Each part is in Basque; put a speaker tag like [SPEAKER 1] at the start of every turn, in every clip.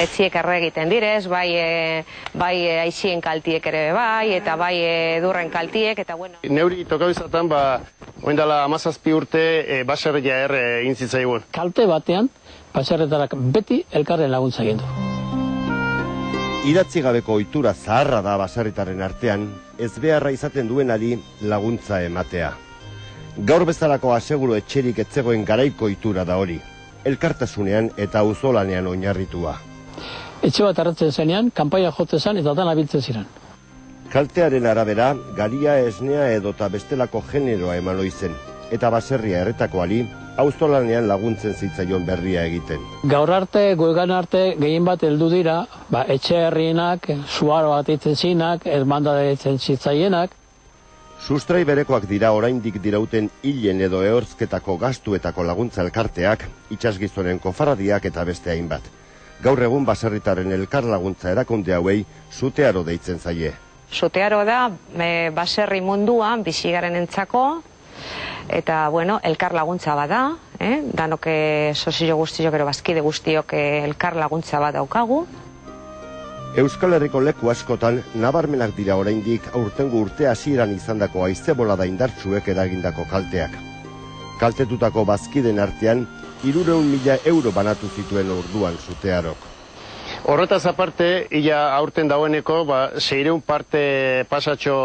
[SPEAKER 1] etxiek erre egiten direz, bai aixien kaltiek ere bai, eta bai edurren kaltiek, eta bueno.
[SPEAKER 2] Neuri tokau izaten, oindala 17 urte baserria egin zitzaigun.
[SPEAKER 3] Kalte batean, baserretarak beti elkarren laguntza egin du.
[SPEAKER 4] Idatzi gabeko ohitura zaharra da baserritarren artean, ez beharra izaten duenari laguntza ematea. Gaur bezalako aseguru etxerik etzegoen garaiko ohitura da hori, elkartasunean eta auzolanean oinarritua.
[SPEAKER 3] Etxe bat arratzen zenean, kanpaia jotzen zen eta dan abiltzen ziren.
[SPEAKER 4] Kaltearen arabera, garia, esnea edota bestelako generoa eman oizen, eta baserria erretakoari, auzolanean laguntzen zitzaion berria egiten.
[SPEAKER 3] Gaur arte, goegan arte, gehien bat heldu dira, etxe herrienak, suaro bat eitzen zinak, ermanda eitzen zitzaienak.
[SPEAKER 4] Sustrai berekoak dira oraindik dirauten hilen edo ehorzketako gastuetako laguntza elkarteak, itsasgizonen kofarradiak eta beste hainbat. Gaur egun baserritaren elkar laguntza erakunde hauei Sutearo deitzen zaie.
[SPEAKER 1] Sutearo da baserri munduan bizigaren entzako, eta, bueno, elkar laguntza bada, danok sozio guztiok, ero bazkide guztiok elkar laguntza bat daukagu.
[SPEAKER 4] Euskal Herriko leku askotan, nabarmenak dira oraindik aurtengo urte hasieran izandako haizebolada indartsuek eragindako kalteak. Kaltetutako bazkiden artean, 300.000 euro banatu zituen orduan Sutearok.
[SPEAKER 2] Horretaz aparte, ia aurten dagoeneko, 600 parte pasatxo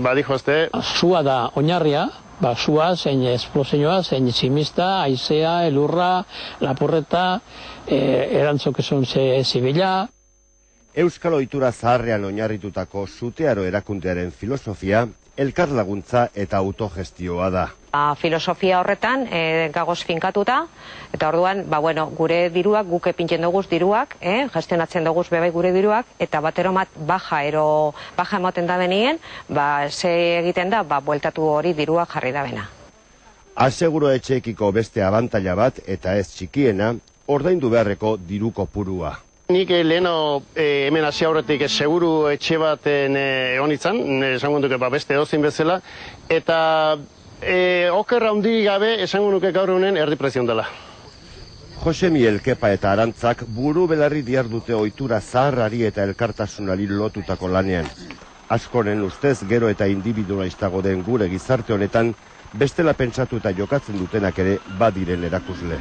[SPEAKER 2] badijozte.
[SPEAKER 3] Sua da oinarria, sua, zein esplozioa, zein tximista, haizea, elurra, lapurreta, erantzokezun zibila.
[SPEAKER 4] Euskal ohitura zaharrean oinarritutako Sutearo erakundearen filosofia, elkar laguntza eta autogestioa da.
[SPEAKER 1] Filosofia horretan gagoz finkatuta, eta orduan, gure diruak, guk epintzen duguz diruak, gestionatzen duguz bebai gure diruak, eta batero baja emoten da benien, ze egiten da, bueltatu hori diruak jarri da bena.
[SPEAKER 4] Aseguro etxeekiko beste abantaila bat, eta ez txikiena, ordaindu beharreko diru kopurua.
[SPEAKER 2] Nik leheno hemen hasi aurretik seguru etxe baten egon izan, esango nuke beste edozein bezala, eta okerra handi gabe esango nuke gaur honen erdi prezion dela.
[SPEAKER 4] Jose Miel Kepa eta Arantzak buru belarri dihardute ohitura zaharrari eta elkartasunari lotutako lanean. Askoren ustez gero eta individualistago den gure gizarte honetan, bestela pentsatu eta jokatzen dutenak ere badiren erakusle.